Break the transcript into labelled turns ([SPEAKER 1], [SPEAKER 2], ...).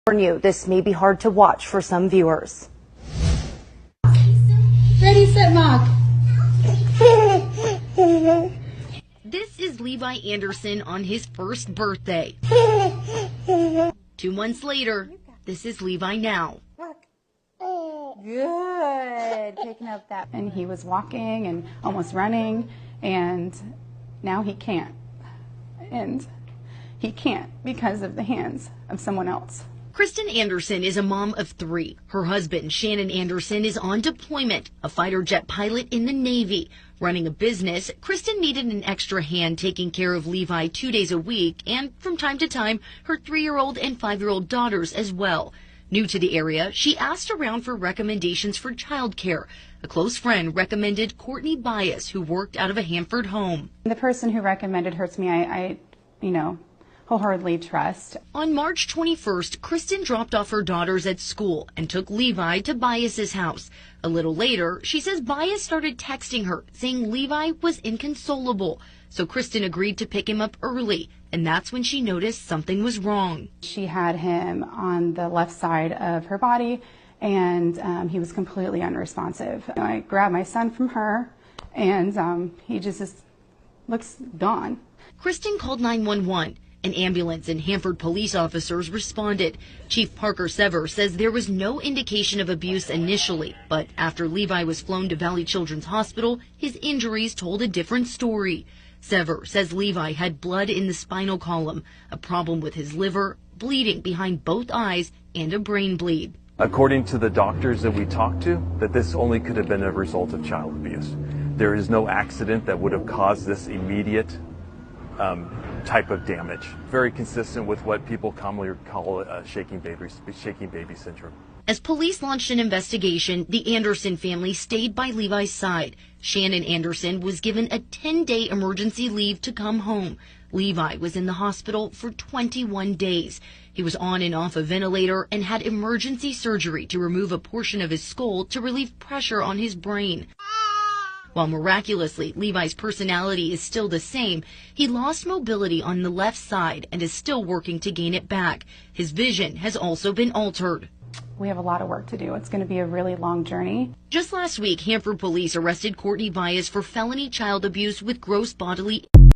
[SPEAKER 1] warn you, this may be hard to watch for some viewers.
[SPEAKER 2] Ready, set, mock.
[SPEAKER 3] This is Levi Anderson on his first birthday. 2 months later, this is Levi now.
[SPEAKER 2] Good. Picking up that. And he was walking and almost running, and now he can't. And he can't because of the hands of someone else.
[SPEAKER 3] Kristen Anderson is a mom of 3. Her husband, Shannon Anderson, is on deployment, a fighter jet pilot in the Navy. Running a business, Kristen needed an extra hand taking care of Levi 2 days a week, and from time to time, her 3-year-old and 5-year-old daughters as well. New to the area, she asked around for recommendations for childcare. A close friend recommended Courtney Bias, who worked out of a Hanford home.
[SPEAKER 2] The person who recommended her to me, I wholeheartedly trust.
[SPEAKER 3] On March 21st, Kristen dropped off her daughters at school and took Levi to Bias's house. A little later, she says Bias started texting her, saying Levi was inconsolable. So Kristen agreed to pick him up early, and that's when she noticed something was wrong.
[SPEAKER 2] She had him on the left side of her body, and he was completely unresponsive. I grabbed my son from her, and he just looks gone.
[SPEAKER 3] Kristen called 911. An ambulance and Hanford police officers responded. Chief Parker Sever says there was no indication of abuse initially, but after Levi was flown to Valley Children's Hospital, his injuries told a different story. Sever says Levi had blood in the spinal column, a problem with his liver, bleeding behind both eyes, and a brain bleed.
[SPEAKER 4] According to the doctors that we talked to, that this only could have been a result of child abuse. There is no accident that would have caused this immediate type of damage. Very consistent with what people commonly call shaking baby syndrome.
[SPEAKER 3] As police launched an investigation, the Anderson family stayed by Levi's side. Shannon Anderson was given a 10-day emergency leave to come home. Levi was in the hospital for 21 days. He was on and off a ventilator and had emergency surgery to remove a portion of his skull to relieve pressure on his brain. While miraculously, Levi's personality is still the same, he lost mobility on the left side and is still working to gain it back. His vision has also been altered.
[SPEAKER 2] We have a lot of work to do. It's going to be a really long journey.
[SPEAKER 3] Just last week, Hanford police arrested Courtney Bias for felony child abuse with gross bodily